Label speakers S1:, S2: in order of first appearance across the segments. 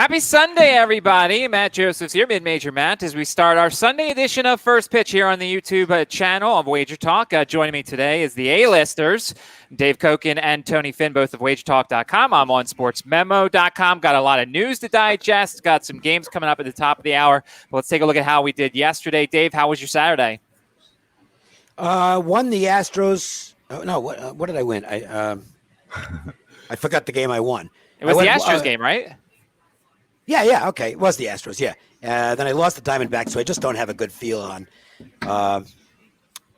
S1: Happy Sunday, everybody. Matt Josephs here, Mid-Major Matt, as we start our Sunday edition of First Pitch here on the YouTube channel of Wager Talk. Joining me today is the A-listers, Dave Koken and Tony Finn, both of WagerTalk.com. I'm on SportsMemo.com. Got a lot of news to digest. Got some games coming up at the top of the hour. But let's take a look at how we did yesterday. Dave, how was your Saturday?
S2: Won the Astros. Oh, no, what did I win? I forgot the game I won.
S1: It was the Astros game, right?
S2: Yeah, okay. It was the Astros, yeah. Then I lost the Diamondbacks, so I just don't have a good feel on.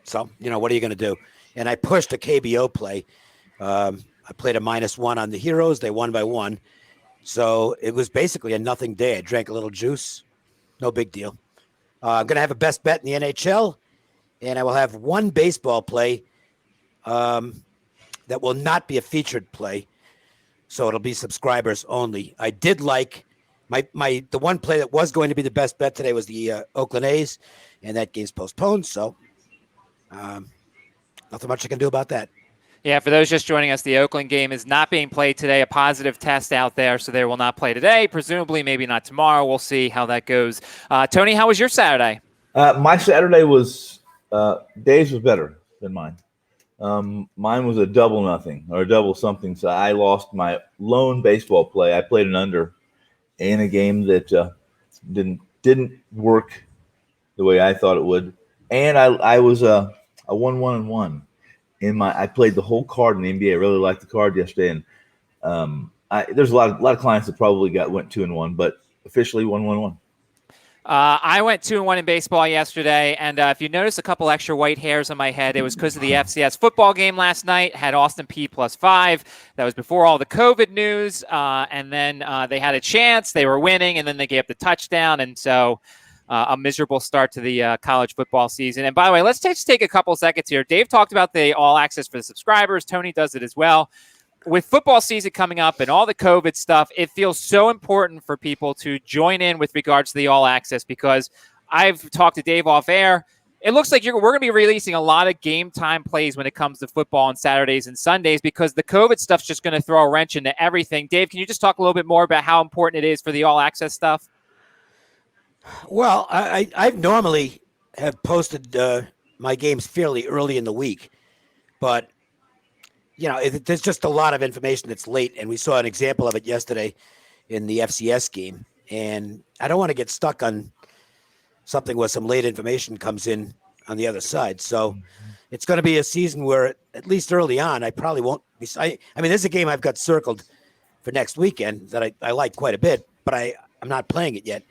S2: So, what are you going to do? And I pushed a KBO play. I played a -1 on the Heroes. They won by 1. So it was basically a nothing day. I drank a little juice. No big deal. I'm going to have a best bet in the NHL, and I will have one baseball play that will not be a featured play. So it'll be subscribers only. I did like the one play that was going to be the best bet today was the Oakland A's, and that game's postponed. So nothing much I can do about that.
S1: Yeah, for those just joining us, the Oakland game is not being played today. A positive test out there, so they will not play today. Presumably, maybe not tomorrow. We'll see how that goes. Tony, how was your Saturday?
S3: My Saturday was Dave's was better than mine. Mine was a double nothing or a double something. So I lost my lone baseball play. I played an under in a game that didn't work the way I thought it would, and I was a 1-1-1 I played the whole card in the NBA. I really liked the card yesterday, and there's a lot of clients that probably went 2-1, but officially 1-1-1.
S1: I went 2-1 in baseball yesterday, and if you notice a couple extra white hairs on my head, it was because of the FCS football game last night. Had Austin P +5. That was before all the COVID news, and then they had a chance. They were winning, and then they gave up the touchdown, and so a miserable start to the college football season. And by the way, let's just take a couple seconds here. Dave talked about the all access for the subscribers. Tony does it as well. With football season coming up and all the COVID stuff, it feels so important for people to join in with regards to the all access, because I've talked to Dave off air. It looks like we're going to be releasing a lot of game time plays when it comes to football on Saturdays and Sundays, because the COVID stuff's just going to throw a wrench into everything. Dave, can you just talk a little bit more about how important it is for the all access stuff?
S2: Well, I normally have posted my games fairly early in the week, but there's just a lot of information that's late, and we saw an example of it yesterday in the FCS game. And I don't want to get stuck on something where some late information comes in on the other side. So it's going to be a season where, at least early on, I probably won't be. I mean, there's a game I've got circled for next weekend that I like quite a bit, but I'm not playing it yet.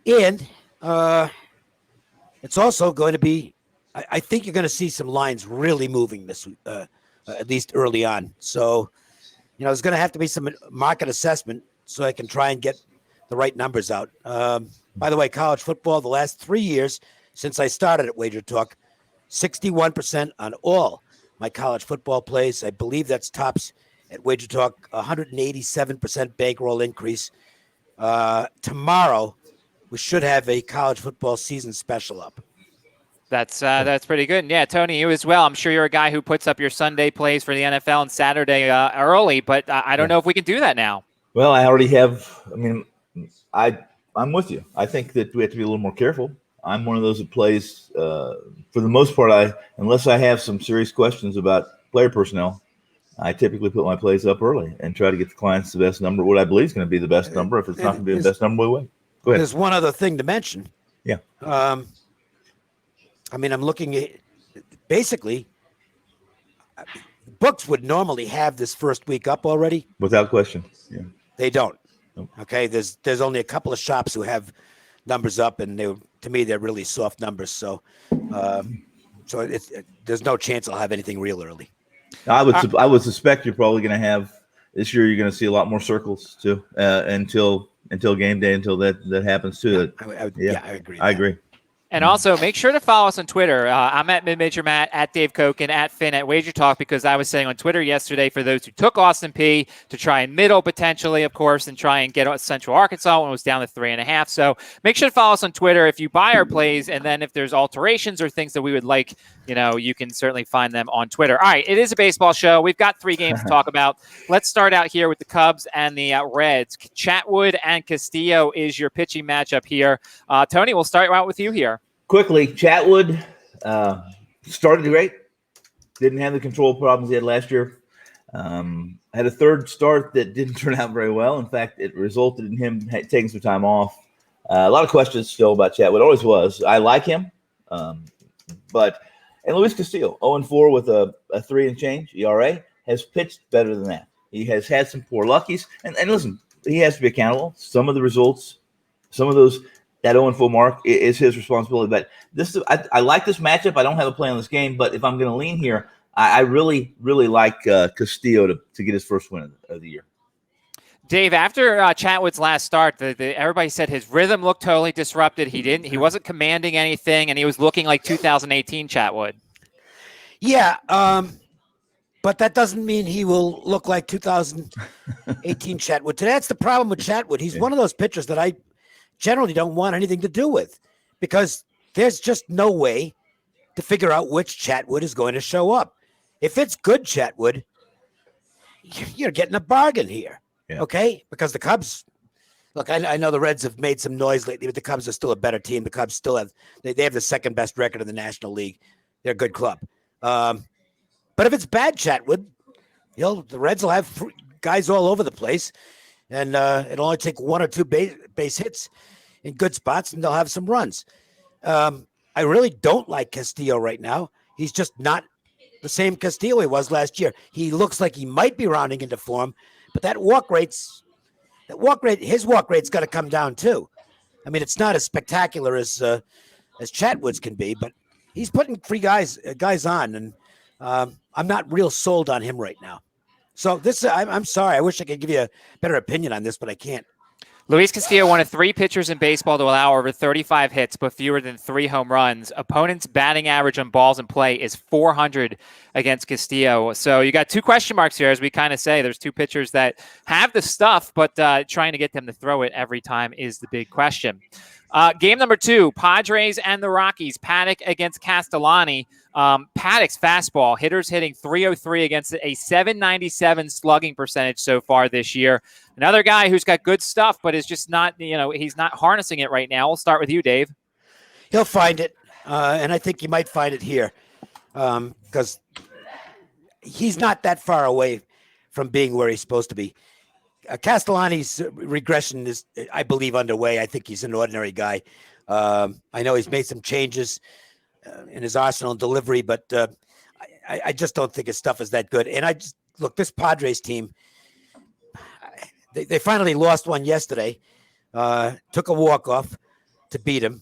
S2: And it's also going to be, I think you're going to see some lines really moving this week. At least early on. So, there's going to have to be some market assessment so I can try and get the right numbers out. By the way, college football, the last 3 years since I started at Wager Talk, 61% on all my college football plays. I believe that's tops at Wager Talk, 187% bankroll increase. Tomorrow, we should have a college football season special up.
S1: That's pretty good. And yeah, Tony, you as well. I'm sure you're a guy who puts up your Sunday plays for the NFL and Saturday early, but I don't know if we can do that now.
S3: Well, I already have. I mean, I'm with you. I think that we have to be a little more careful. I'm one of those that plays, for the most part, unless I have some serious questions about player personnel, I typically put my plays up early and try to get the clients the best number, what I believe is going to be the best number. If it's not going to be the best number, we'll wait. Go ahead.
S2: There's one other thing to mention.
S3: Yeah.
S2: I'm looking at basically books would normally have this first week up already.
S3: Without question. Yeah.
S2: They don't.
S3: Nope.
S2: Okay. There's only a couple of shops who have numbers up, and to me, they're really soft numbers. So, there's no chance I'll have anything real early.
S3: I would suspect you're probably going to have this year. You're going to see a lot more circles too, until game day, until that happens too.
S2: I agree.
S3: I agree.
S1: And also, make sure to follow us on Twitter. I'm at Mid-Major Matt, at Dave Koken, at Finn, at Wager Talk, because I was saying on Twitter yesterday for those who took Austin P to try and middle potentially, of course, and try and get Central Arkansas when it was down to 3.5. So make sure to follow us on Twitter if you buy our plays, and then if there's alterations or things that we would like, you can certainly find them on Twitter. All right, it is a baseball show. We've got 3 games to talk about. Let's start out here with the Cubs and the Reds. Chatwood and Castillo is your pitching matchup here. Tony, we'll start out with you here.
S3: Quickly, Chatwood started great. Didn't have the control problems he had last year. Had a third start that didn't turn out very well. In fact, it resulted in him taking some time off. A lot of questions still about Chatwood. Always was. I like him. And Luis Castillo, 0-4 with a 3 and change ERA, has pitched better than that. He has had some poor luckies. And listen, he has to be accountable. Some of the results, some of those, that 0-4 mark is his responsibility. But I like this matchup. I don't have a play on this game, but if I'm going to lean here, I really, really like Castillo to get his first win of the year.
S1: Dave, after Chatwood's last start, everybody said his rhythm looked totally disrupted. He wasn't commanding anything, and he was looking like 2018 Chatwood.
S2: Yeah, but that doesn't mean he will look like 2018 Chatwood. That's the problem with Chatwood. He's one of those pitchers that I generally don't want anything to do with, because there's just no way to figure out which Chatwood is going to show up. If it's good Chatwood, you're getting a bargain here. Yeah. Okay, because the Cubs, look, I know the Reds have made some noise lately, but the Cubs are still a better team. The Cubs still have they have the second best record in the National League. They're a good club. But if it's bad Chatwood, the Reds will have guys all over the place, and it'll only take 1 or 2 base hits in good spots, and they'll have some runs. I really don't like Castillo right now. He's just not the same Castillo he was last year. He looks like he might be rounding into form. But his walk rate's got to come down too. I mean, it's not as spectacular as Chatwood's can be, but he's putting 3 guys on, and I'm not real sold on him right now. So I'm sorry. I wish I could give you a better opinion on this, but I can't.
S1: Luis Castillo, one of 3 pitchers in baseball to allow over 35 hits but fewer than 3 home runs. Opponent's batting average on balls in play is 400 against Castillo. So you got 2 question marks here, as we kind of say. There's 2 pitchers that have the stuff, but trying to get them to throw it every time is the big question. Game number 2, Padres and the Rockies. Paddock against Castellani. Paddock's fastball, hitters hitting .303 against a .797 slugging percentage so far this year. Another guy who's got good stuff, but is just not, he's not harnessing it right now. We'll start with you, Dave.
S2: He'll find it, and I think he might find it here, because he's not that far away from being where he's supposed to be. Castellani's regression is, I believe, underway. I think he's an ordinary guy. I know he's made some changes in his arsenal and delivery, but I just don't think his stuff is that good. And look, this Padres team, they finally lost one yesterday, took a walk-off to beat him.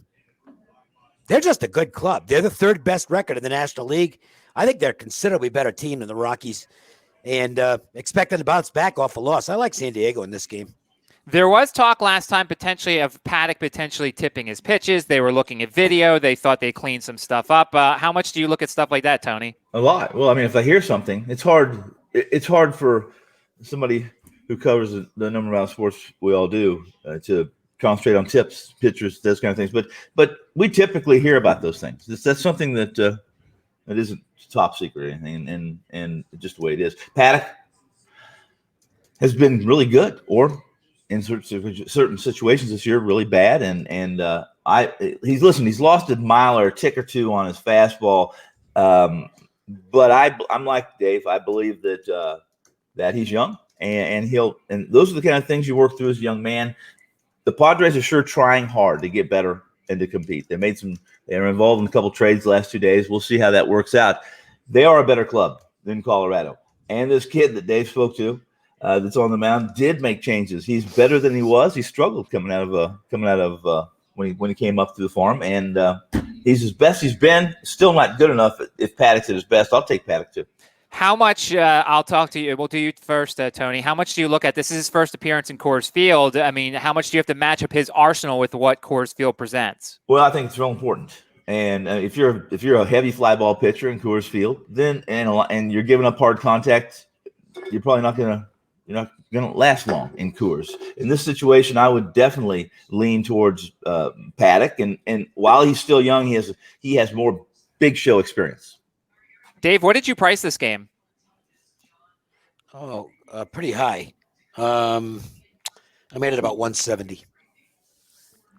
S2: They're just a good club. They're the 3rd best record in the National League. I think they're a considerably better team than the Rockies, and expecting to bounce back off a loss. I like San Diego in this game.
S1: There was talk last time potentially of Paddock potentially tipping his pitches. They were looking at video. They thought they cleaned some stuff up. How much do you look at stuff like that, Tony?
S3: A lot. Well, I mean, if I hear something, it's hard. It's hard for somebody who covers the number amount of sports we all do to concentrate on tips, pitchers, those kind of things. But we typically hear about those things. That's something that isn't top secret or anything, and just the way it is. Paddock has been really good, or in certain situations this year, really bad. And he's lost a mile or a tick or 2 on his fastball. But I'm like Dave. I believe that he's young, and those are the kind of things you work through as a young man. The Padres are sure trying hard to get better and to compete. They are involved in a couple trades the last 2 days. We'll see how that works out. They are a better club than Colorado. And this kid that Dave spoke to, that's on the mound, did make changes. He's better than he was. He struggled coming out of when he came up to the farm, and he's as best he's been. Still not good enough. If Paddock's at his best, I'll take Paddock too.
S1: How much, I'll talk to you. We'll do you first, Tony. How much do you look at? This is his first appearance in Coors Field. I mean, how much do you have to match up his arsenal with what Coors Field presents?
S3: Well, I think it's real important. And if you're a heavy fly ball pitcher in Coors Field, then and you're giving up hard contact, you're probably not gonna last long in Coors. In this situation, I would definitely lean towards Paddock. And while he's still young, he has more big show experience.
S1: Dave, what did you price this game?
S2: Oh, pretty high. I made it about 170.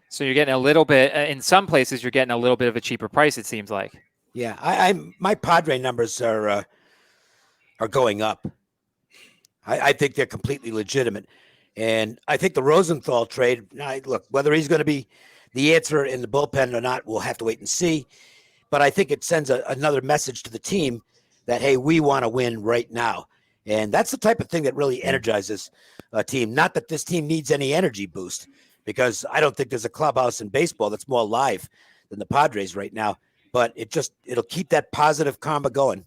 S1: So you're getting a little bit, in some places, you're getting a little bit of a cheaper price, it seems like.
S2: Yeah, my Padre numbers are going up. I think they're completely legitimate. And I think the Rosenthal trade, look, whether he's going to be the answer in the bullpen or not, we'll have to wait and see. But I think it sends another message to the team that, hey, we want to win right now. And that's the type of thing that really energizes a team. Not that this team needs any energy boost, because I don't think there's a clubhouse in baseball that's more live than the Padres right now. But it'll keep that positive karma going.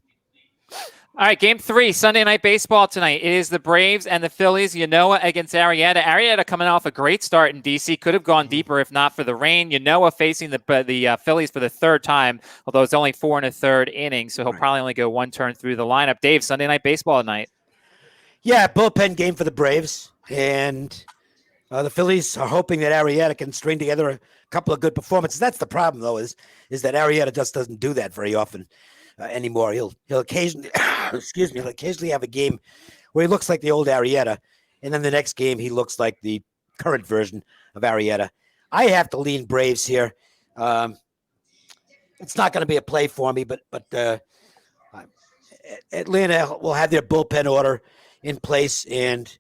S1: All right, game 3, Sunday Night Baseball tonight. It is the Braves and the Phillies. Ynoa against Arrieta. Arrieta coming off a great start in D.C. Could have gone deeper if not for the rain. Ynoa facing the Phillies for the third time, although it's only 4 1/3 innings, so he'll probably only go one turn through the lineup. Dave, Sunday Night Baseball tonight.
S2: Yeah, bullpen game for the Braves. And the Phillies are hoping that Arrieta can string together a couple of good performances. That's the problem, though, is that Arrieta just doesn't do that very often anymore. He'll occasionally, he'll occasionally have a game where he looks like the old Arrieta, and then the next game he looks like the current version of Arrieta. I have to lean Braves here. It's not going to be a play for me, but Atlanta will have their bullpen order in place, and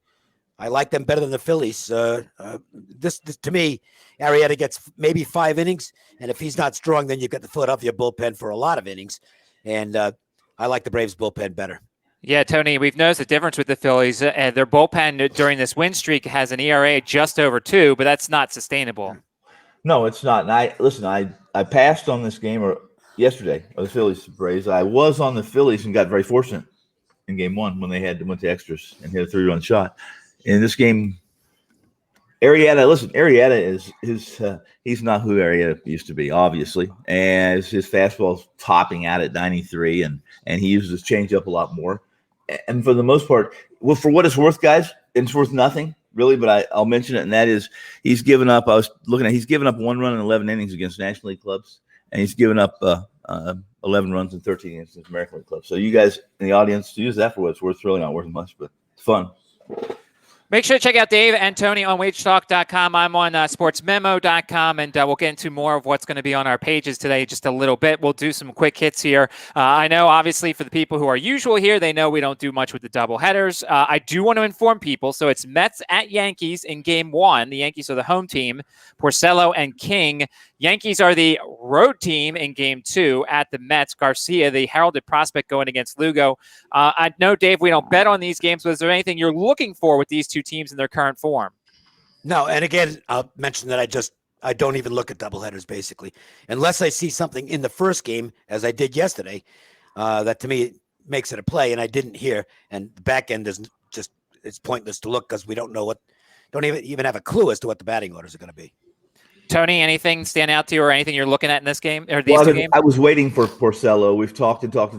S2: I like them better than the Phillies. This to me, Arrieta gets maybe 5 innings, and if he's not strong, then you've got the Philadelphia bullpen for a lot of innings. And I like the Braves bullpen better.
S1: Yeah, Tony, we've noticed the difference with the Phillies. Their bullpen during this win streak has an ERA just over 2, but that's not sustainable.
S3: No, it's not. And I passed on this game yesterday of the Phillies Braves. I was on the Phillies and got very fortunate in game 1 when they went to extras and hit a 3-run shot. In this game, Arrieta is he's not who Arrieta used to be, obviously. And his fastball's topping out at 93, and he uses his changeup a lot more. And for the most part, well, for what it's worth, guys, it's worth nothing, really, but I'll mention it, and that is he's given up 1 run in 11 innings against National League clubs, and he's given up 11 runs in 13 innings against American League clubs. So you guys in the audience, use that for what it's worth. It's really not worth much, but it's fun.
S1: Make sure to check out Dave and Tony on wagetalk.com. I'm on sportsmemo.com, and we'll get into more of what's going to be on our pages today just a little bit. We'll do some quick hits here. I know, obviously, for the people who are usual here, they know we don't do much with the double headers. I do want to inform people. So it's Mets at Yankees in game 1. The Yankees are the home team. Porcello and King. Yankees are the road team in game 2 at the Mets. Garcia, the heralded prospect, going against Lugo. I know, Dave, we don't bet on these games, but is there anything you're looking for with these two teams in their current form?
S2: No, and again, I'll mention that I don't even look at doubleheaders, basically, unless I see something in the first game, as I did yesterday, that to me makes it a play, and I didn't hear. And the back end is just, it's pointless to look because we don't even have a clue as to what the batting orders are going to be. Tony, anything stand out to you or anything you're looking at in this game or these two games?
S3: I was waiting for Porcello. We've talked about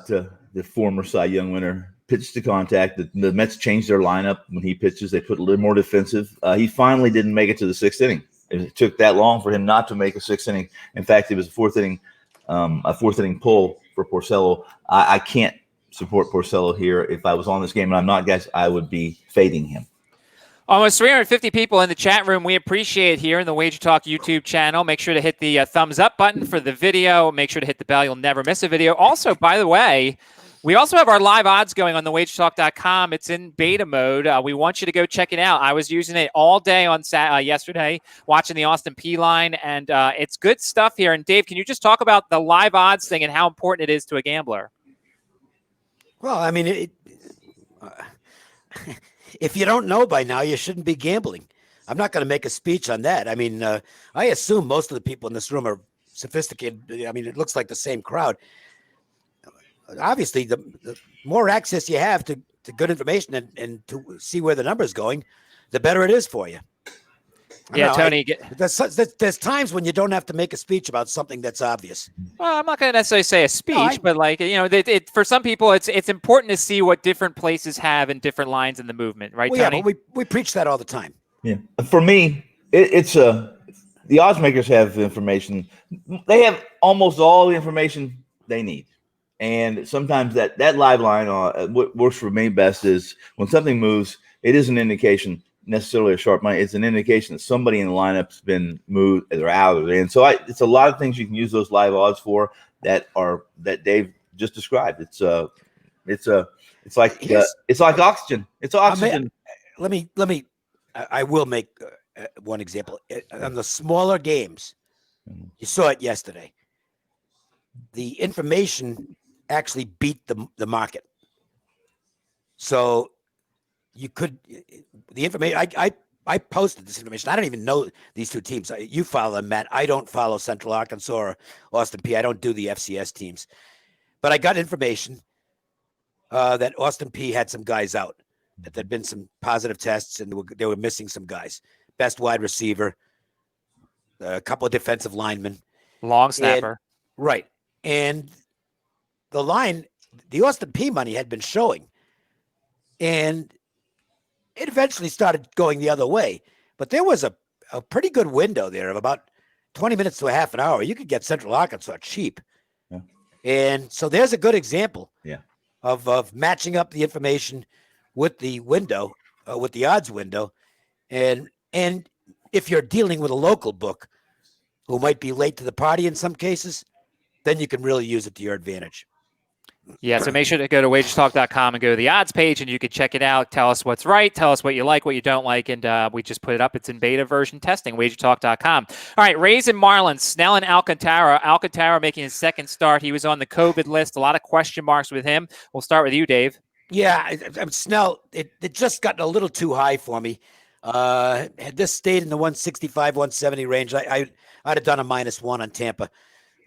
S3: the former Cy Young winner. Pitch to contact. The Mets changed their lineup when he pitches. They put a little more defensive. He finally didn't make it to the 6th inning. It took that long for him not to make a 6th inning. In fact, it was a 4th inning pull for Porcello. I can't support Porcello here. If I was on this game, and I'm not, guys, I would be fading him.
S1: Almost 350 people in the chat room. We appreciate it here in the Wager Talk YouTube channel. Make sure to hit the thumbs up button for the video. Make sure to hit the bell. You'll never miss a video. Also, by the way, we also have our live odds going on the wagertalk.com. It's in beta mode. We want you to go check it out. I was using it all day on yesterday, watching the Austin P line, and it's good stuff here. And Dave, can you just talk about the live odds thing and how important it is to a gambler?
S2: Well, I mean, if you don't know by now, you shouldn't be gambling. I'm not going to make a speech on that. I mean, I assume most of the people in this room are sophisticated. I mean, it looks like the same crowd. obviously the more access you have to good information and to see where the number's going, the better it is for you.
S1: Yeah, Tony.
S2: There's times when you don't have to make a speech about something that's obvious.
S1: Well, I'm not going to necessarily say a speech, but like, for some people, it's important to see what different places have in different lines in the movement, right, Tony?
S2: Yeah, but we preach that all the time.
S3: Yeah, for me, it's the odds makers have information. They have almost all the information they need, and sometimes that live line, what works for me best is when something moves. It is an indication. Necessarily a sharp money. It's an indication that somebody in the lineup's been moved, they're out or in. So it's a lot of things you can use those live odds for that Dave just described. It's like oxygen. It's oxygen.
S2: I will make one example on the smaller games. You saw it yesterday. The information actually beat the market. So you could the information. I posted this information. I don't even know these two teams. You follow them, Matt. I don't follow Central Arkansas or Austin P. I don't do the FCS teams, but I got information that Austin P had some guys out, that there'd been some positive tests, and they were missing some guys. Best wide receiver, a couple of defensive linemen,
S1: long snapper,
S2: right? And the Austin P money had been showing, and it eventually started going the other way, but there was a pretty good window there of about 20 minutes to a half an hour. You could get Central Arkansas cheap.
S3: Yeah.
S2: And so there's a good example
S3: of
S2: matching up the information with the window, with the odds window. And if you're dealing with a local book who might be late to the party in some cases, then you can really use it to your advantage.
S1: Yeah, so make sure to go to wagerstalk.com and go to the odds page, and you can check it out. Tell us what's right. Tell us what you like, what you don't like, and we just put it up. It's in beta version testing, wagerstalk.com. All right, Rays and Marlins, Snell and Alcantara. Alcantara making his second start. He was on the COVID list. A lot of question marks with him. We'll start with you, Dave.
S2: Yeah, Snell, it just got a little too high for me. Had this stayed in the 165, 170 range, I'd have done a -1 on Tampa.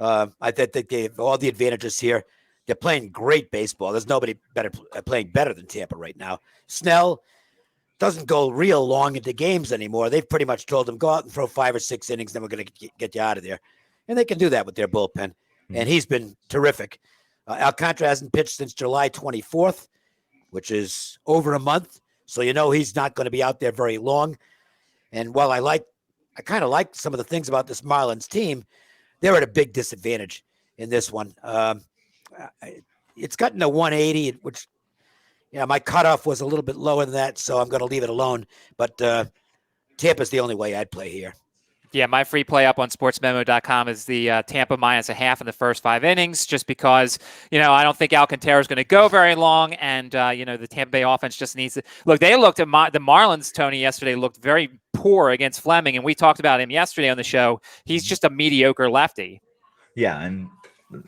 S2: I think they gave all the advantages here. They're playing great baseball. There's nobody playing better than Tampa right now. Snell doesn't go real long into games anymore. They've pretty much told him, go out and throw 5 or 6 innings, then we're going to get you out of there. And they can do that with their bullpen. Mm-hmm. And he's been terrific. Alcantara hasn't pitched since July 24th, which is over a month. So he's not going to be out there very long. And while I kind of like some of the things about this Marlins team, they're at a big disadvantage in this one. It's gotten a 180, which, my cutoff was a little bit lower than that, so I'm going to leave it alone. But Tampa's the only way I'd play here.
S1: Yeah, my free play up on sportsmemo.com is the Tampa -0.5 in the first 5 innings, just because, I don't think Alcantara is going to go very long. And, the Tampa Bay offense just needs to look. They looked at the Marlins, Tony, yesterday looked very poor against Fleming. And we talked about him yesterday on the show. He's just a mediocre lefty.
S3: Yeah. And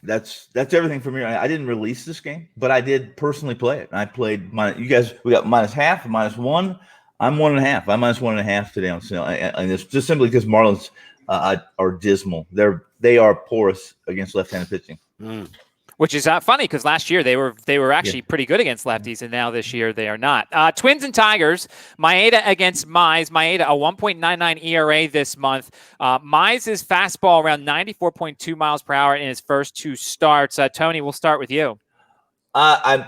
S3: that's everything for me. I didn't release this game, but I did personally play it. I played we got -0.5, -1. I'm 1.5. I'm -1.5 today on Snell, and it's just simply because Marlins are dismal. They are porous against left-handed pitching,
S1: which is funny because last year they were actually pretty good against lefties, and now this year they are not. Twins and Tigers. Maeda against Mize. Maeda a 1.99 ERA this month. Mize's fastball around 94.2 miles per hour in his first 2 starts. Tony, we'll start with you.
S3: I'm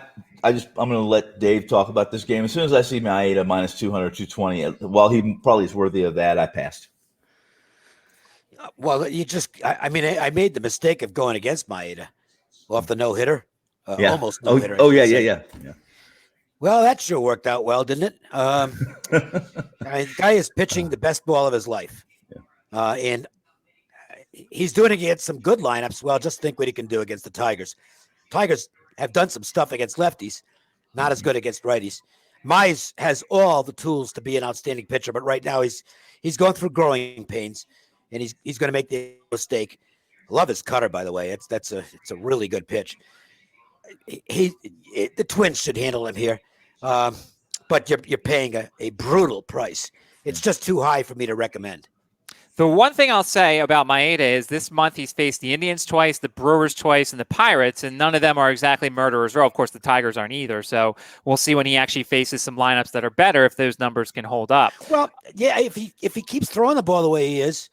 S3: going to let Dave talk about this game. As soon as I see Maeda -200, 220, while he probably is worthy of that, I passed.
S2: Well, I made the mistake of going against Maeda off the no-hitter. Almost no-hitter.
S3: Yeah.
S2: Well, that sure worked out well, didn't it? The guy is pitching the best ball of his life. Yeah. And he's doing it against some good lineups. Well, just think what he can do against the Tigers. Tigers have done some stuff against lefties, not as good against righties. Mize has all the tools to be an outstanding pitcher, but right now he's going through growing pains, and he's going to make the mistake. I love his cutter, by the way. It's a really good pitch. The Twins should handle him here, but you're paying a brutal price. It's just too high for me to recommend.
S1: The one thing I'll say about Maeda is this month he's faced the Indians twice, the Brewers twice, and the Pirates, and none of them are exactly murderers row. Of course, the Tigers aren't either. So we'll see when he actually faces some lineups that are better if those numbers can hold up.
S2: Well, yeah, if he keeps throwing the ball the way he is,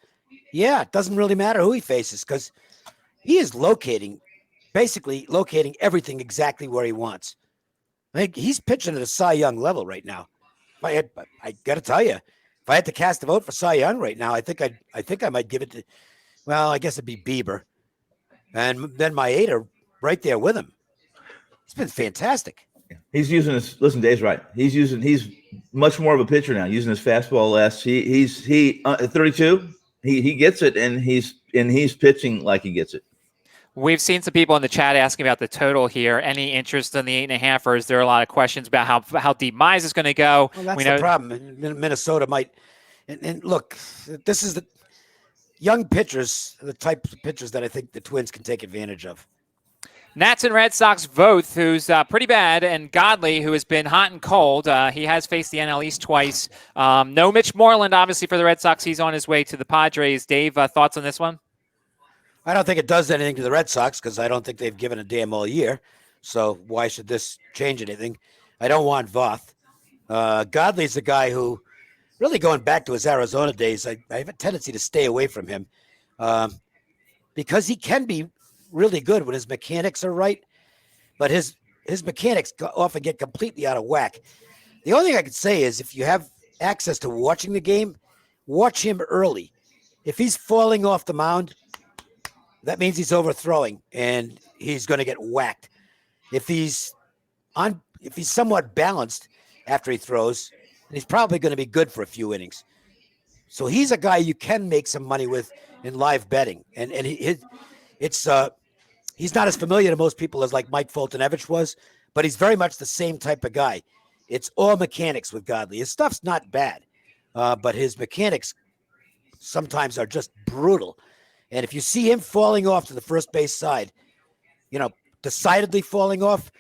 S2: yeah, it doesn't really matter who he faces because he is basically locating everything exactly where he wants. I think he's pitching at a Cy Young level right now. I got to tell you, if I had to cast a vote for Cy Young right now, I think I might give it to, well, I guess it'd be Bieber, and then Maeda right there with him. It's been fantastic.
S3: He's using his. Listen, Dave's right. He's much more of a pitcher now, using his fastball less. He's at 32. He gets it, and he's pitching like he gets it.
S1: We've seen some people in the chat asking about the total here. Any interest in the 8.5, or is there a lot of questions about how deep Mize is going to go?
S2: Well, that's the problem. Minnesota might, and look, this is the young pitchers, the type of pitchers that I think the Twins can take advantage of.
S1: Nats and Red Sox both, who's pretty bad, and Godley, who has been hot and cold. He has faced the NL East twice. No Mitch Moreland, obviously, for the Red Sox. He's on his way to the Padres. Dave, thoughts on this one?
S2: I don't think it does anything to the Red Sox because I don't think they've given a damn all year. So why should this change anything? I don't want Voth. Godley's the guy who, really going back to his Arizona days, I have a tendency to stay away from him because he can be really good when his mechanics are right, but his mechanics often get completely out of whack. The only thing I could say is if you have access to watching the game, watch him early. If he's falling off the mound, that means he's overthrowing and he's going to get whacked. If he's somewhat balanced after he throws, he's probably going to be good for a few innings. So he's a guy you can make some money with in live betting. And he's not as familiar to most people as like Mike Foltynewicz was, but he's very much the same type of guy. It's all mechanics with Godley. His stuff's not bad, but his mechanics sometimes are just brutal. And if you see him falling off to the first base side, decidedly falling off,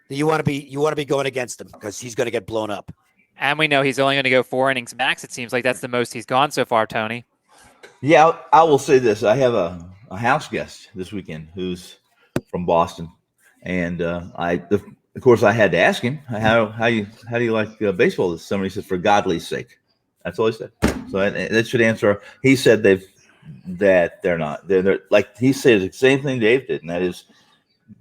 S2: you want to be going against him because he's going to get blown up.
S1: And we know he's only going to go 4 innings max. It seems like that's the most he's gone so far, Tony.
S3: Yeah, I will say this. I have a house guest this weekend who's from Boston, and of course I had to ask him how do you like baseball this summer. He said for Godley's sake. That's all he said. So that should answer. He said they're not. They're like he said the same thing Dave did, and that is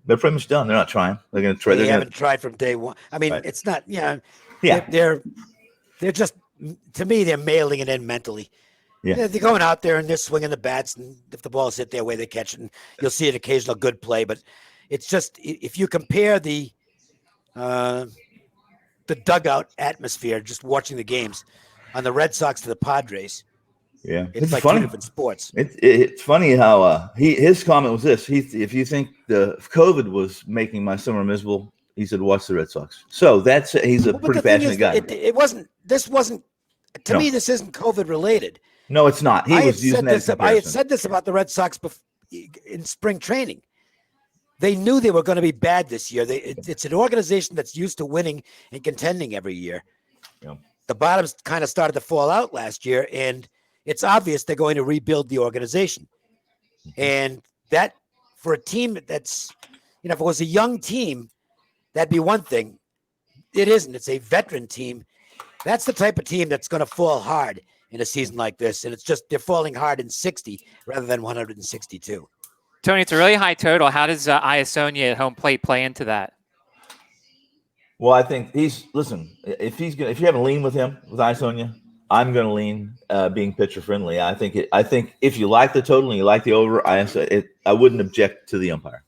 S3: they're pretty much done. They're not trying. They're going to try.
S2: They haven't tried from day one. I mean, It's not. Yeah. They're just, to me, they're mailing it in mentally.
S3: Yeah.
S2: They're going out there and they're swinging the bats, and if the ball's hit their way, they catch it. And you'll see an occasional good play, but it's just if you compare the dugout atmosphere, just watching the games on the Red Sox to the Padres.
S3: Yeah,
S2: it's like funny. 2 different sports.
S3: It's funny how his comment was this. If you think the COVID was making my summer miserable, he said, watch the Red Sox. So he's a pretty passionate guy.
S2: It wasn't. This wasn't. To me, this isn't COVID related.
S3: No, it's not. I had
S2: said this about the Red Sox in spring training. They knew they were going to be bad this year. It's an organization that's used to winning and contending every year.
S3: Yeah.
S2: The bottoms kind of started to fall out last year, and it's obvious they're going to rebuild the organization. Mm-hmm. And that, for a team that's, if it was a young team, that'd be one thing. It isn't. It's a veteran team. That's the type of team that's going to fall hard in a season like this. And it's just they're falling hard in 60 rather than 162.
S1: Tony, it's a really high total. How does Iasonia at home plate play into that?
S3: Well, I think if you have a lean with him, with Iasonia, I'm going to lean being pitcher friendly. I think if you like the total and you like the over, I wouldn't object to the umpire.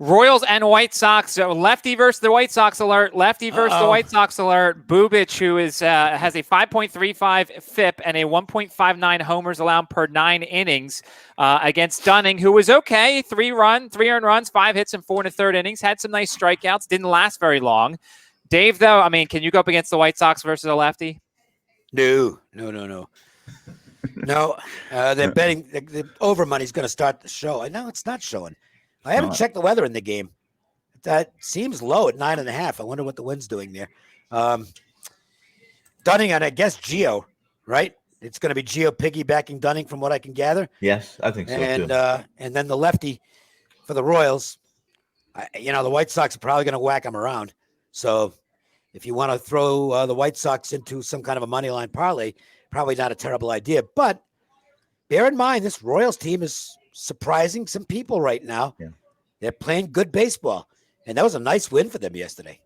S1: Royals and White Sox. Lefty versus the White Sox alert. Lefty versus the White Sox alert. Bubic, who has a 5.35 FIP and a 1.59 homers allowed per 9 innings against Dunning, who was okay. 3 earned runs, 5 hits, and 4 1/3 innings. Had some nice strikeouts. Didn't last very long. Dave, though, I mean, can you go up against the White Sox versus a lefty?
S2: No. No, they're betting the over money is going to start the show. I know it's not showing. I haven't checked the weather in the game. That seems low at 9.5. I wonder what the wind's doing there. Dunning and I guess Gio, right? It's going to be Gio piggybacking Dunning from what I can gather.
S3: Yes, I think so
S2: And
S3: too.
S2: and then the lefty for the Royals. The White Sox are probably going to whack him around. So if you want to throw the White Sox into some kind of a money line parlay, probably not a terrible idea. But bear in mind, this Royals team is surprising some people right now.
S3: Yeah.
S2: They're playing good baseball. And that was a nice win for them yesterday.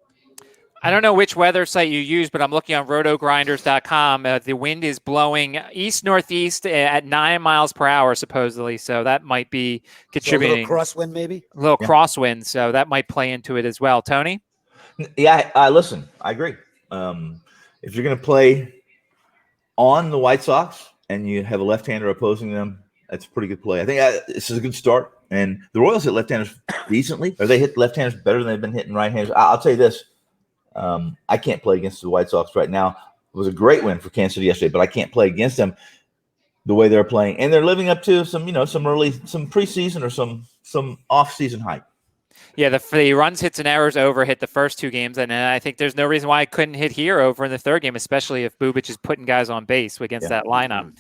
S1: I don't know which weather site you use, but I'm looking on rotogrinders.com. The wind is blowing east-northeast at 9 miles per hour, supposedly. So that might be contributing.
S2: So a little crosswind, maybe?
S1: A little crosswind. So that might play into it as well. Tony?
S3: Yeah, listen, I agree. If you're going to play on the White Sox and you have a left-hander opposing them, that's a pretty good play. I think this is a good start. And the Royals hit left-handers decently, or they hit left-handers better than they've been hitting right-handers. I'll tell you this. I can't play against the White Sox right now. It was a great win for Kansas City yesterday, but I can't play against them the way they're playing. And they're living up to some preseason or some off-season hype.
S1: Yeah, the runs, hits, and errors over hit the first 2 games, and I think there's no reason why I couldn't hit here over in the third game, especially if Bubic is putting guys on base against that lineup.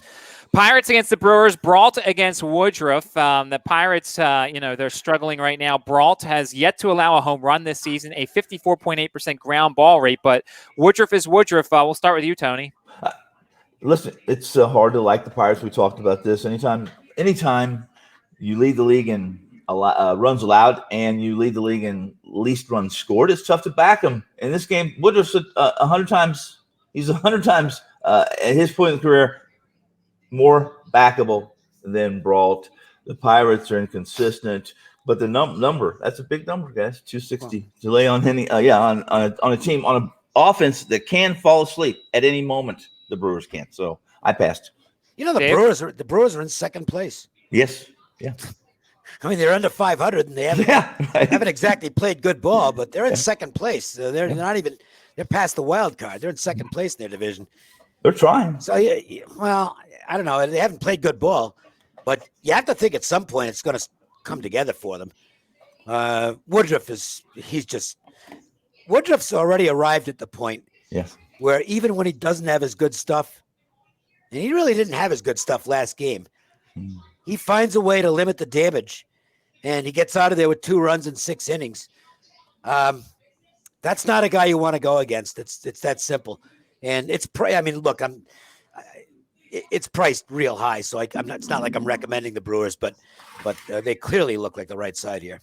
S1: Pirates against the Brewers, Brault against Woodruff. The Pirates, they're struggling right now. Brault has yet to allow a home run this season, a 54.8% ground ball rate, but Woodruff is Woodruff. We'll start with you, Tony.
S3: Listen, it's hard to like the Pirates. We talked about this. Anytime you lead the league in runs allowed and you lead the league in least runs scored, it's tough to back them. In this game, Woodruff's 100 times. He's 100 times at his point in the career more backable than Brault. The Pirates are inconsistent, but the number, that's a big number, guys. 260 to lay on any on a team, on an offense that can fall asleep at any moment. The Brewers can't. So I passed.
S2: The Brewers are in second place.
S3: Yes. Yeah.
S2: I mean, they're under 500 and they haven't exactly played good ball, but they're in second place. So they're past the wild card. They're in second place in their division.
S3: They're trying.
S2: So, well, I don't know. They haven't played good ball, but you have to think at some point it's going to come together for them. Woodruff's already arrived at the point where even when he doesn't have his good stuff, and he really didn't have his good stuff last game, he finds a way to limit the damage, and he gets out of there with 2 runs in 6 innings. That's not a guy you want to go against. It's that simple. And it's priced real high, so it's not like I'm recommending the Brewers, but they clearly look like the right side here.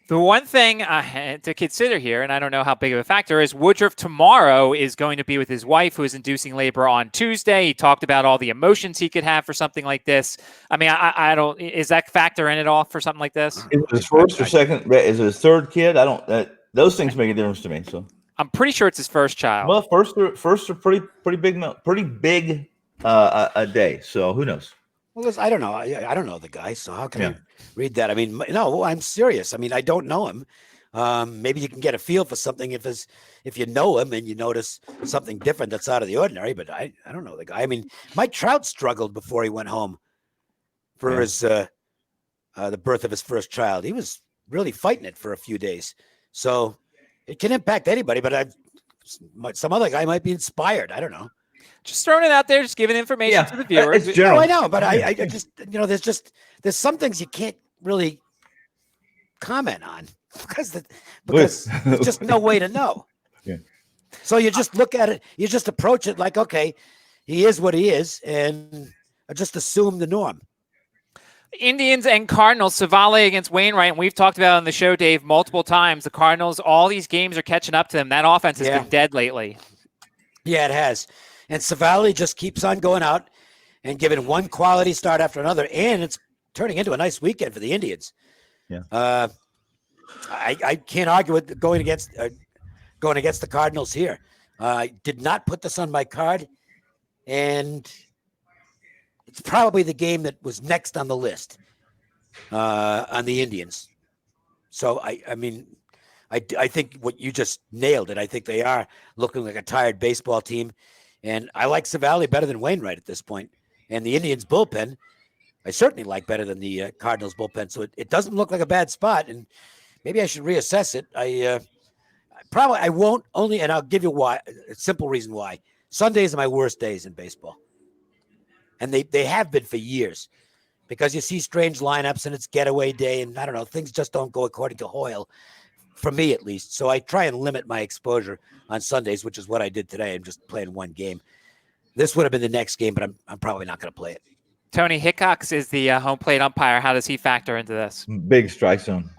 S1: The one thing to consider here, and I don't know how big of a factor, is Woodruff tomorrow is going to be with his wife, who is inducing labor on Tuesday. He talked about all the emotions he could have for something like this. I mean, I don't. Is that factor in at all for something like this?
S3: Is it his first or second? Is it his third kid? I don't. Those things make a difference to me. So
S1: I'm pretty sure it's his first child.
S3: Well, first are pretty big a day. So who knows?
S2: Well, I don't know. I don't know the guy, so how can I read that? I mean, no, I'm serious. I mean, I don't know him. Maybe you can get a feel for something if you know him and you notice something different that's out of the ordinary. But I don't know the guy. I mean, Mike Trout struggled before he went home for his the birth of his first child. He was really fighting it for a few days. So it can impact anybody. But some other guy might be inspired. I don't know.
S1: Just throwing it out there, just giving information to the viewers.
S3: It's general.
S2: I know, but I just, there's some things you can't really comment on because there's just no way to know.
S3: Yeah.
S2: So you just look at it, you just approach it like, okay, he is what he is, and just assume the norm.
S1: Indians and Cardinals, Savale against Wainwright, and we've talked about it on the show, Dave, multiple times. The Cardinals, all these games are catching up to them. That offense has been dead lately. Yeah,
S2: it has. And Savale just keeps on going out and giving one quality start after another, and it's turning into a nice weekend for the Indians.
S3: Yeah.
S2: I can't argue with going against the Cardinals here. I did not put this on my card, and it's probably the game that was next on the list on the Indians. So I mean, I think what you just nailed it. I think they are looking like a tired baseball team. And I like Savale better than Wainwright at this point. And the Indians bullpen, I certainly like better than the Cardinals bullpen. So it doesn't look like a bad spot. And maybe I should reassess it. I won't only, and I'll give you why. A simple reason why. Sundays are my worst days in baseball. And they have been for years, because you see strange lineups and it's getaway day, and I don't know, things just don't go according to Hoyle, for me at least. So I try and limit my exposure on Sundays, which is what I did today. I'm just playing one game. This would have been the next game, but I'm probably not going to play it.
S1: Tony Hickox is the home plate umpire. How does he factor into this?
S3: Big strike zone.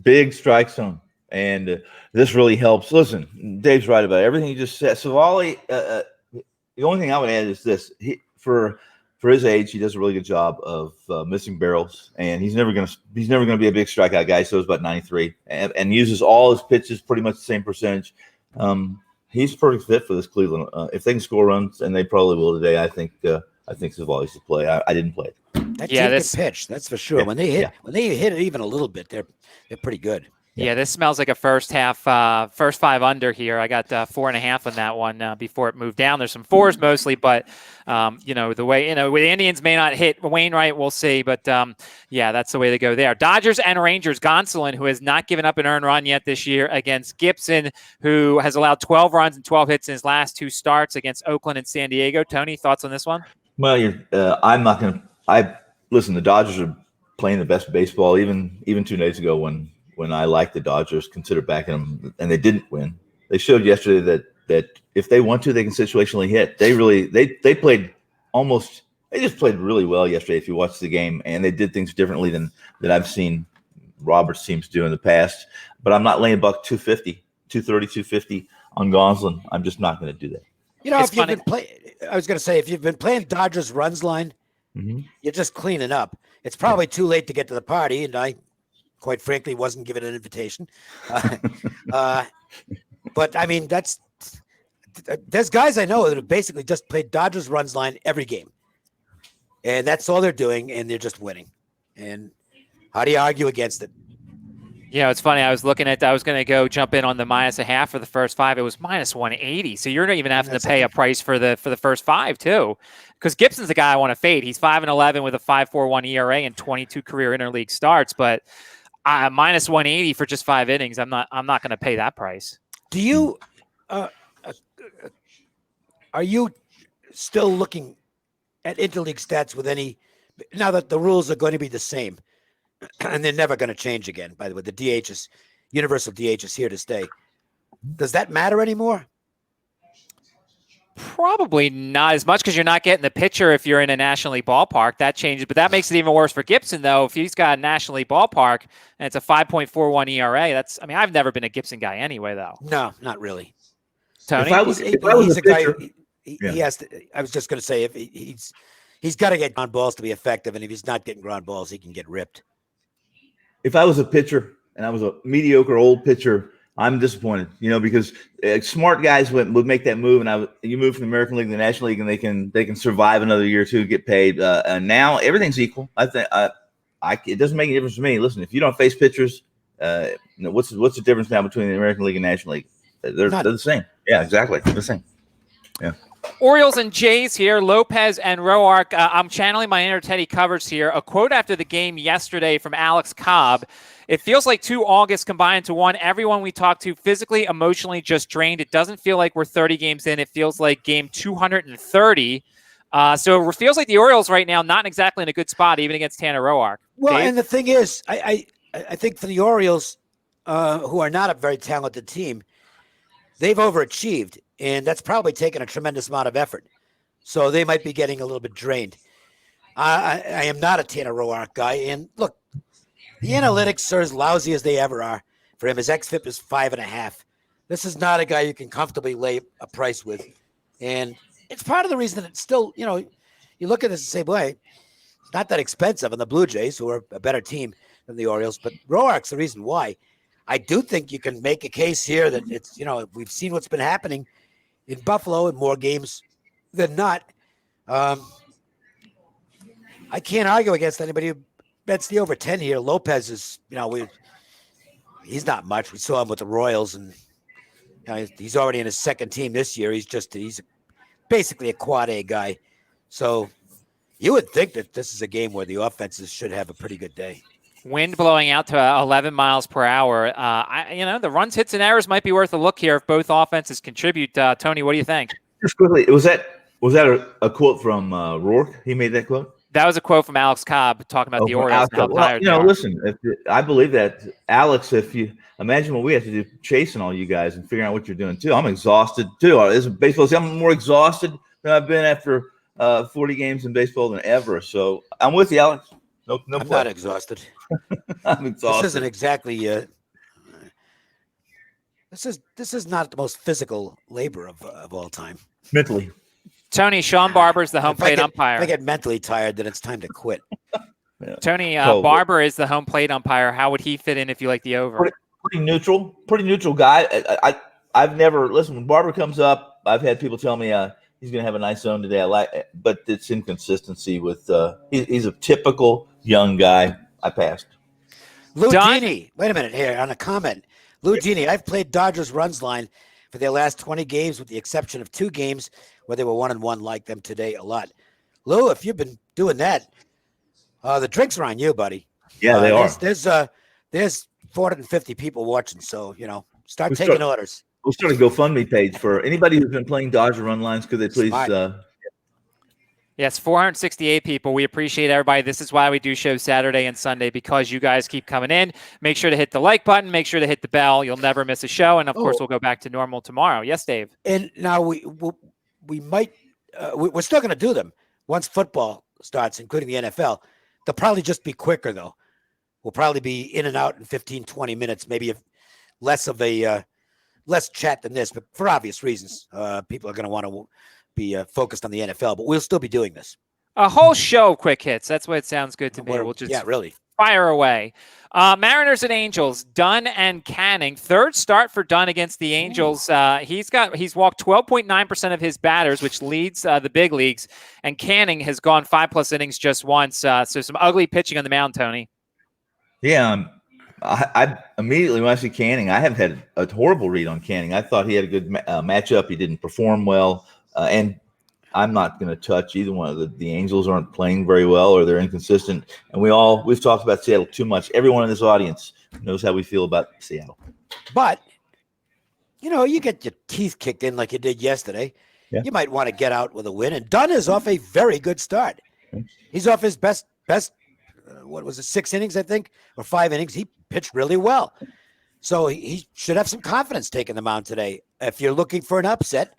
S3: Big strike zone. And this really helps. Listen, Dave's right about everything you just said. Savali, the only thing I would add is this. For his age, he does a really good job of missing barrels, and he's never gonna be a big strikeout guy. So it's about 93, and uses all his pitches pretty much the same percentage. He's a perfect fit for this Cleveland. If they can score runs, and they probably will today, I think Savali's to play. I didn't play it.
S2: That team can pitch, that's for sure. Yeah, when they hit it even a little bit, they're pretty good.
S1: Yeah, this smells like a first 5 under here. I got 4.5 on that one before it moved down. There's some 4s mostly, but the way the Indians may not hit Wainwright, we'll see. But that's the way they go there. Dodgers and Rangers. Gonsolin, who has not given up an earned run yet this year, against Gibson, who has allowed 12 runs and 12 hits in his last 2 starts against Oakland and San Diego. Tony, thoughts on this one?
S3: Well, I'm not going to. Listen. The Dodgers are playing the best baseball. Even 2 days ago when I liked the Dodgers, considered backing them, and they didn't win. They showed yesterday that if they want to, they can situationally hit. They played almost. They just played really well yesterday. If you watch the game, and they did things differently than I've seen Roberts teams do in the past. But I'm not laying buck 250, 230, 250 on Gonsolin. I'm just not going to do that.
S2: I was going to say, if you've been playing Dodgers runs line, you're just cleaning up. It's probably too late to get to the party, and I, quite frankly, wasn't given an invitation. But I mean, there's guys I know that have basically just played Dodgers runs line every game, and that's all they're doing, and they're just winning. And how do you argue against it?
S1: It's funny. I was going to go jump in on the -0.5 for the first 5. It was -180. So you're not even having to pay a price for the first 5 too, because Gibson's the guy I want to fade. He's 5-11 with a 5.41 ERA and 22 career interleague starts, but -180 for just 5 innings. I'm not going to pay that price.
S2: Do you? Are you still looking at interleague stats with any? Now that the rules are going to be the same, and they're never going to change again. By the way, the universal DH is here to stay. Does that matter anymore?
S1: Probably not as much, because you're not getting the pitcher if you're in a National League ballpark. That changes, but that makes it even worse for Gibson, though. If he's got a National League ballpark and it's a 5.41 ERA, I've never been a Gibson guy anyway, though.
S2: No, not really.
S1: Tony?
S3: If I was a pitcher,
S2: he has to. I was just going to say, if he's got to get ground balls to be effective, and if he's not getting ground balls, he can get ripped.
S3: If I was a pitcher and I was a mediocre old pitcher, I'm disappointed, because smart guys would make that move, and you move from the American League to the National League, and they can survive another year or two, get paid. And now everything's equal. I think it doesn't make any difference to me. Listen, if you don't face pitchers, what's the difference now between the American League and National League? They're the same. Yeah, exactly. They're the same. Yeah.
S1: Orioles and Jays here, Lopez and Roark. I'm channeling my inner Teddy Covers here. A quote after the game yesterday from Alex Cobb. It feels like 2 Augusts combined to one. Everyone we talked to physically, emotionally just drained. It doesn't feel like we're 30 games in. It feels like game 230. So it feels like the Orioles right now not exactly in a good spot, even against Tanner Roark.
S2: Well,
S1: Dave?
S2: And the thing is, I think for the Orioles, who are not a very talented team, they've overachieved, and that's probably taken a tremendous amount of effort. So they might be getting a little bit drained. I am not a Tanner Roark guy, and look, the analytics are as lousy as they ever are for him. His xFIP is 5.5. This is not a guy you can comfortably lay a price with. And it's part of the reason that it's still, you look at this and say, boy, it's not that expensive on the Blue Jays, who are a better team than the Orioles, but Roark's the reason why. I do think you can make a case here that it's, we've seen what's been happening in Buffalo in more games than not. I can't argue against anybody who bets the over 10 here. Lopez is, he's not much. We saw him with the Royals, and he's already in his second team this year. He's basically a quad A guy. So you would think that this is a game where the offenses should have a pretty good day.
S1: Wind blowing out to 11 miles per hour. The runs, hits, and errors might be worth a look here if both offenses contribute. Tony, what do you think?
S3: Just quickly, was that Was that a quote from Rourke? He made that quote?
S1: That was a quote from Alex Cobb talking about the Orioles and how tired they are.
S3: Listen, I believe that, Alex, if you imagine what we have to do chasing all you guys and figuring out what you're doing too. I'm exhausted too. As a baseball, I'm more exhausted than I've been after 40 games in baseball than ever. So I'm with you, Alex. No,
S2: I'm not exhausted.
S3: I'm exhausted.
S2: This isn't exactly. This is not the most physical labor of all time.
S3: Mentally.
S1: Tony, Sean Barber is the home plate umpire.
S2: If I get mentally tired, then it's time to quit.
S3: Yeah.
S1: Tony, Barber is the home plate umpire. How would he fit in if you like the over?
S3: Pretty neutral guy. I've never listened when Barber comes up. I've had people tell me he's going to have a nice zone today. But it's inconsistency with. He's a typical young guy. I passed.
S2: Lou Genie, wait a minute here on a comment. Lou Genie, I've played Dodgers runs line for their last 20 games, with the exception of 2 games where they were 1-1, like them today a lot. Lou, if you've been doing that, the drinks are on you, buddy.
S3: Yeah, they are.
S2: There's 450 people watching, so start taking orders.
S3: We'll start a GoFundMe page for anybody who's been playing Dodger run lines. Could they please?
S1: Yes, 468 people. We appreciate everybody. This is why we do shows Saturday and Sunday, because you guys keep coming in. Make sure to hit the like button. Make sure to hit the bell. You'll never miss a show. And, of course, we'll go back to normal tomorrow. Yes, Dave?
S2: And now we might we're still going to do them once football starts, including the NFL. They'll probably just be quicker, though. We'll probably be in and out in 15, 20 minutes, maybe less chat than this, but for obvious reasons. People are going to want to be focused on the NFL, but we'll still be doing this.
S1: A whole show of quick hits. That's what it sounds good to me. We'll just
S2: really
S1: fire away. Mariners and Angels, Dunn and Canning. Third start for Dunn against the Angels. He's walked 12.9% of his batters, which leads the big leagues. And Canning has gone 5+ innings just once. So some ugly pitching on the mound, Tony.
S3: Yeah, I immediately when I see Canning, I have had a horrible read on Canning. I thought he had a good matchup. He didn't perform well. And I'm not going to touch either one of the Angels aren't playing very well, or they're inconsistent. And we've talked about Seattle too much. Everyone in this audience knows how we feel about Seattle.
S2: But, you get your teeth kicked in like you did yesterday. Yeah. You might want to get out with a win. And Dunn is off a very good start. He's off his best, 6 innings, I think, or 5 innings. He pitched really well. So he should have some confidence taking the mound today. If you're looking for an upset.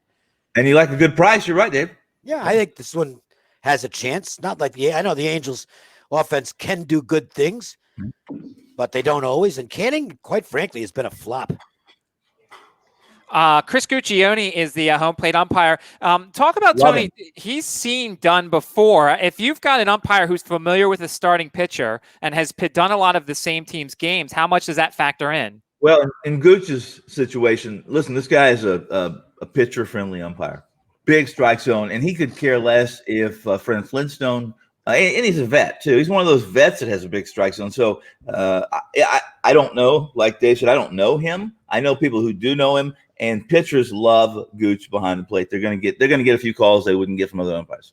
S3: And you like a good price. You're right, Dave.
S2: Yeah, I think this one has a chance. Not like I know the Angels offense can do good things, but they don't always. And Canning, quite frankly, has been a flop.
S1: Chris Guccione is the home plate umpire. Talk about Tony. He's seen Dunn before. If you've got an umpire who's familiar with a starting pitcher and has done a lot of the same team's games, how much does that factor in?
S3: Well, in Gooch's situation, listen, this guy is a pitcher-friendly umpire. Big strike zone, and he could care less if Fred Flintstone, and he's a vet, too. He's one of those vets that has a big strike zone. So I don't know, like Dave said, I don't know him. I know people who do know him, and pitchers love Gooch behind the plate. They're going to get a few calls they wouldn't get from other umpires.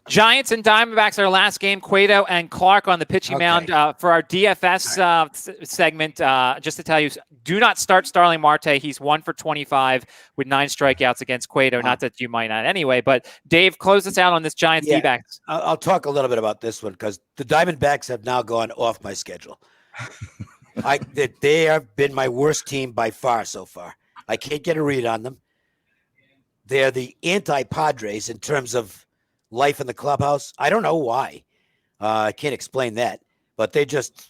S1: Giants and Diamondbacks, our last game. Cueto and Clark on the pitching mound for our DFS segment. Just to tell you, do not start Starling Marte. He's 1 for 25 with 9 strikeouts against Cueto. Not that you might not anyway, but Dave, close us out on this Giants D-backs.
S2: I'll talk a little bit about this one because the Diamondbacks have now gone off my schedule. They have been my worst team by far so far. I can't get a read on them. They're the anti-Padres in terms of life in the clubhouse. I don't know why. I can't explain that, but they're just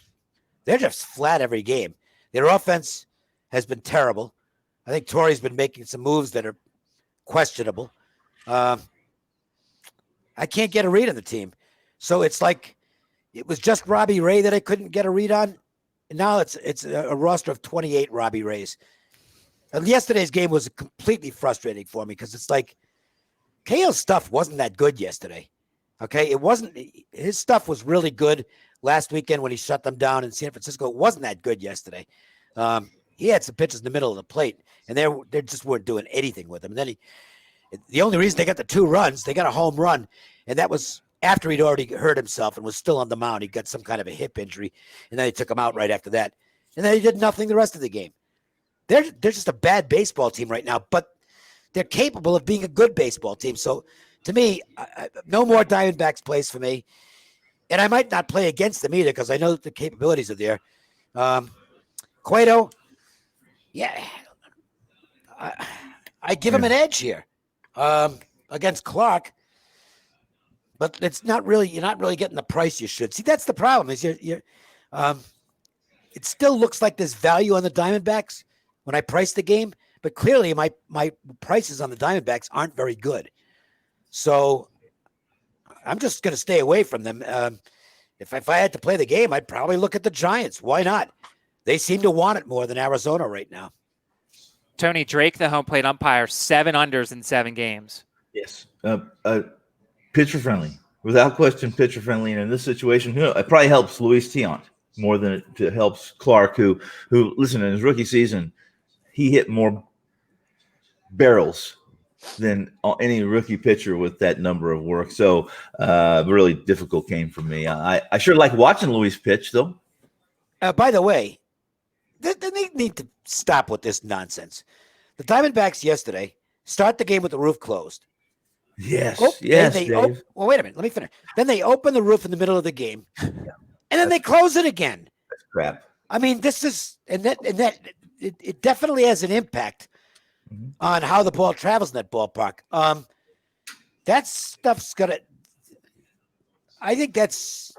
S2: flat every game. Their offense has been terrible. I think Torrey's been making some moves that are questionable. I can't get a read on the team. So it's like it was just Robbie Ray that I couldn't get a read on. And now it's a roster of 28 Robbie Rays. And yesterday's game was completely frustrating for me because it's like Cale's stuff wasn't that good yesterday. Okay, it wasn't. His stuff was really good last weekend when he shut them down in San Francisco. It wasn't that good yesterday. He had some pitches in the middle of the plate, and they just weren't doing anything with him. And then the only reason they got the 2 runs, they got a home run, and that was after he'd already hurt himself and was still on the mound. He got some kind of a hip injury, and then they took him out right after that. And then he did nothing the rest of the game. They're just a bad baseball team right now. But they're capable of being a good baseball team. So to me, no more Diamondbacks plays for me. And I might not play against them either because I know that the capabilities are there. Cueto, yeah, I give him an edge here against Clark, but it's not really. You're not really getting the price you should. See, that's the problem. Is you're it still looks like there's value on the Diamondbacks when I price the game, but clearly my prices on the Diamondbacks aren't very good. So I'm just going to stay away from them. If I had to play the game, I'd probably look at the Giants. Why not? They seem to want it more than Arizona right now.
S1: Tony, Drake, the home plate umpire, 7 unders in 7 games.
S3: Yes. Pitcher friendly. Without question, pitcher friendly. And in this situation, it probably helps Luis Tiant more than it helps Clark, who listen, in his rookie season, he hit more barrels than any rookie pitcher with that number of work. So really difficult game for me. I sure like watching Luis pitch, though.
S2: By the way, they need to stop with this nonsense. The Diamondbacks yesterday start the game with the roof closed.
S3: Yes,
S2: Dave. Well, wait a minute. Let me finish. Then they open the roof in the middle of the game, and then they close it again.
S3: That's crap.
S2: I mean, this is it definitely has an impact on how the ball travels in that ballpark. That stuff's gonna. I think that's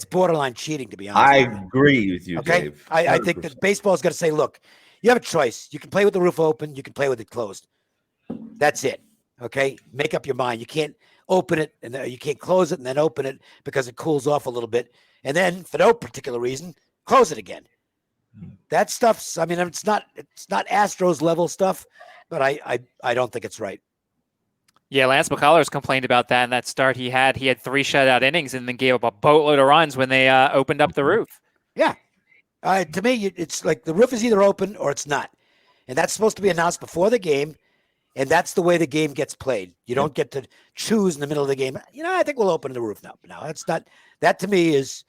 S2: borderline cheating, to be honest.
S3: I agree with you,
S2: okay?
S3: Dave.
S2: I think that baseball is going to say, look, you have a choice. You can play with the roof open. You can play with it closed. That's it. Okay? Make up your mind. You can't open it and you can't close it and then open it because it cools off a little bit. And then, for no particular reason, close it again. That stuff's, I mean, it's not Astros level stuff, but I don't think it's right.
S1: Yeah, Lance McCullers complained about that in that start he had. He had 3 shutout innings and then gave up a boatload of runs when they opened up the roof.
S2: Yeah. To me, it's like the roof is either open or it's not. And that's supposed to be announced before the game, and that's the way the game gets played. You don't get to choose in the middle of the game. I think we'll open the roof now. No, that's not. That to me is,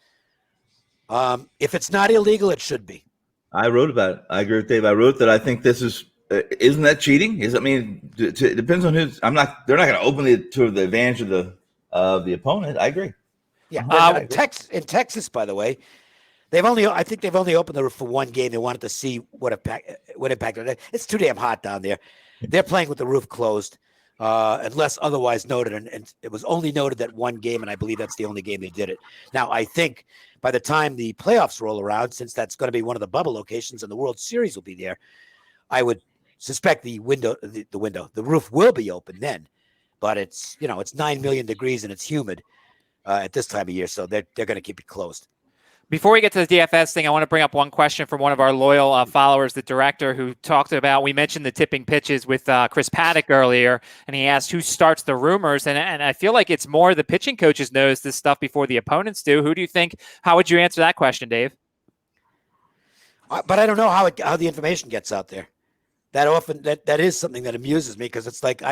S2: if it's not illegal, it should be.
S3: I wrote about it. I agree with Dave. I wrote that I think this is. Isn't that cheating? It depends on who's. They're not going to open it to the advantage of the opponent. I agree.
S2: Yeah. In Texas, by the way, I think they've only opened the roof for one game. They wanted to see what impact. It's too damn hot down there. They're playing with the roof closed, unless otherwise noted. And it was only noted that one game, and I believe that's the only game they did it. Now, I think by the time the playoffs roll around, since that's going to be one of the bubble locations and the World Series will be there, I would suspect the roof will be open then. But it's 9 million degrees and it's humid at this time of year, so they're going to keep it closed.
S1: Before we get to the DFS thing, I want to bring up one question from one of our loyal followers, the director, who talked about, we mentioned the tipping pitches with Chris Paddock earlier, and he asked who starts the rumors, and I feel like it's more the pitching coaches knows this stuff before the opponents do. Who do you think? How would you answer that question, Dave?
S2: But I don't know how the information gets out there. That often that is something that amuses me because it's like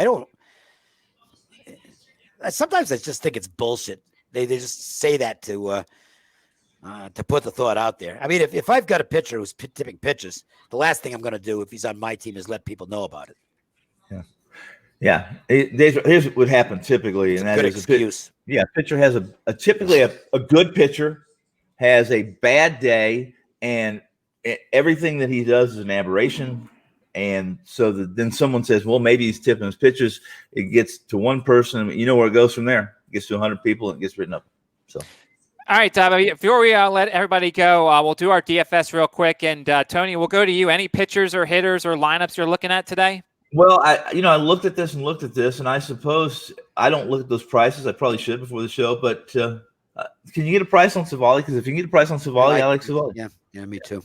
S2: sometimes I just think it's bullshit. They just say that to put the thought out there. I mean, if I've got a pitcher who's tipping pitches, the last thing I'm going to do if he's on my team is let people know about it.
S3: Yeah. Here's what would happen typically, and that is
S2: excuse.
S3: Pitcher has typically a good pitcher has a bad day, and everything that he does is an aberration. And so then someone says, well, maybe he's tipping his pitches. It gets to one person. You know where it goes from there. It gets to 100 people and it gets written up. So.
S1: All right, before we let everybody go, we'll do our DFS real quick. And Tony, we'll go to you. Any pitchers or hitters or lineups you're looking at today?
S3: Well, I looked at this, and I suppose I don't look at those prices. I probably should before the show. But can you get a price on Savali? Because if you can get a price on Savali, I like Savali.
S2: Yeah, me too.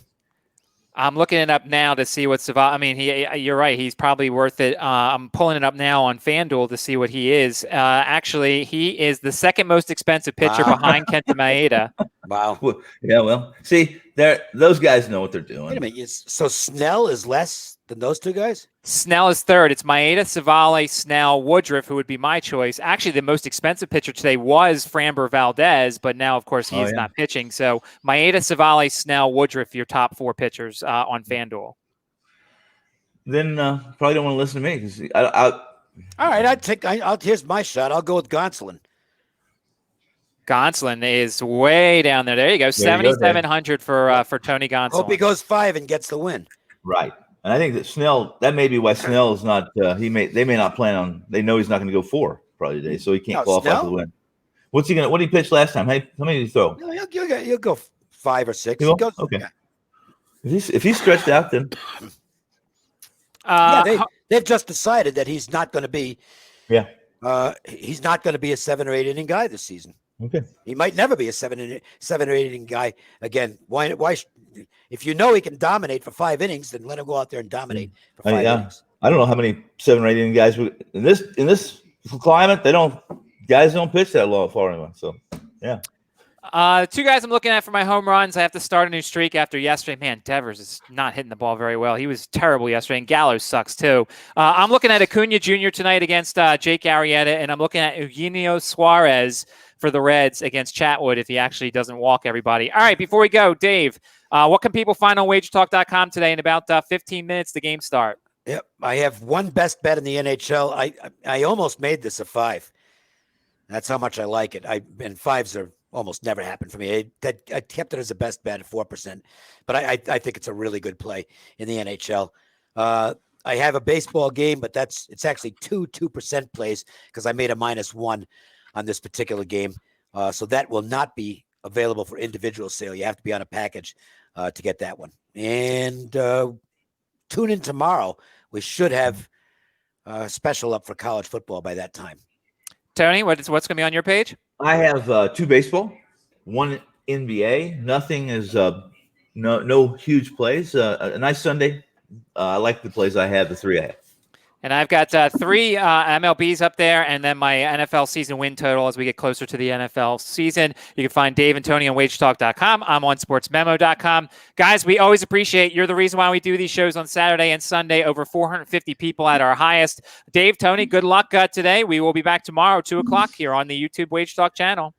S1: I'm looking it up now to see what Savali. I mean, you're right. He's probably worth it. I'm pulling it up now on FanDuel to see what he is. Actually, he is the second most expensive pitcher behind Kenta Maeda.
S2: Wow.
S3: Well, see, those guys know what they're doing.
S2: Wait a minute. So Snell is less than those two guys?
S1: Snell is third. It's Maeda, Savali, Snell, Woodruff, who would be my choice. Actually, the most expensive pitcher today was Framber Valdez, but now, of course, he is not pitching. So Maeda, Savali, Snell, Woodruff, your top 4 pitchers on FanDuel.
S3: then probably don't want to listen to me because
S2: All right, here's my shot. I'll go with Gonsolin.
S1: Gonsolin is way down there. There you go. 7,700 for Tony Gonsolin.
S2: Hope he goes 5 and gets the win.
S3: right. And I think that Snell, that may be why Snell is not. They may not plan on. They know he's not going to go 4 probably today, so he can't qualify for the win. What's he gonna? What did he pitch last time? Hey, how many did he throw?
S2: No, he'll go 5 or 6.
S3: Okay. Yeah. If he's stretched out, then
S2: they've just decided that he's not going to be.
S3: Yeah.
S2: He's not going to be a 7 or 8 inning guy this season.
S3: Okay.
S2: He might never be a 7 or 8 inning guy again. Why? If you know he can dominate for 5 innings, then let him go out there and dominate for 5 innings.
S3: I don't know how many 7 or 8 inning guys in this climate. Guys don't pitch that far anymore. So yeah.
S1: 2 guys I'm looking at for my home runs. I have to start a new streak after yesterday. Man, Devers is not hitting the ball very well. He was terrible yesterday, and Gallo sucks too. I'm looking at Acuna Jr. tonight against Jake Arrieta, and I'm looking at Eugenio Suarez for the Reds against Chatwood if he actually doesn't walk everybody. All right, before we go, Dave, what can people find on wagertalk.com today in about 15 minutes the game start?
S2: Yep, I have one best bet in the NHL. I almost made this a 5. That's how much I like it. And 5s are almost never happened for me. I kept it as a best bet at 4%, but I think it's a really good play in the NHL. I have a baseball game, but it's actually 2% plays because I made a -1 on this particular game. So that will not be available for individual sale. You have to be on a package to get that one. And tune in tomorrow. We should have a special up for college football by that time.
S1: Tony, what's going to be on your page?
S3: I have 2 baseball, 1 NBA. Nothing is no huge plays. A nice Sunday. I like the plays I have, the 3 I have.
S1: And I've got 3 MLBs up there, and then my NFL season win total as we get closer to the NFL season. You can find Dave and Tony on wagertalk.com. I'm on sportsmemo.com. Guys, we always appreciate you're the reason why we do these shows on Saturday and Sunday. Over 450 people at our highest. Dave, Tony, good luck today. We will be back tomorrow, 2 o'clock here on the YouTube Wage Talk channel.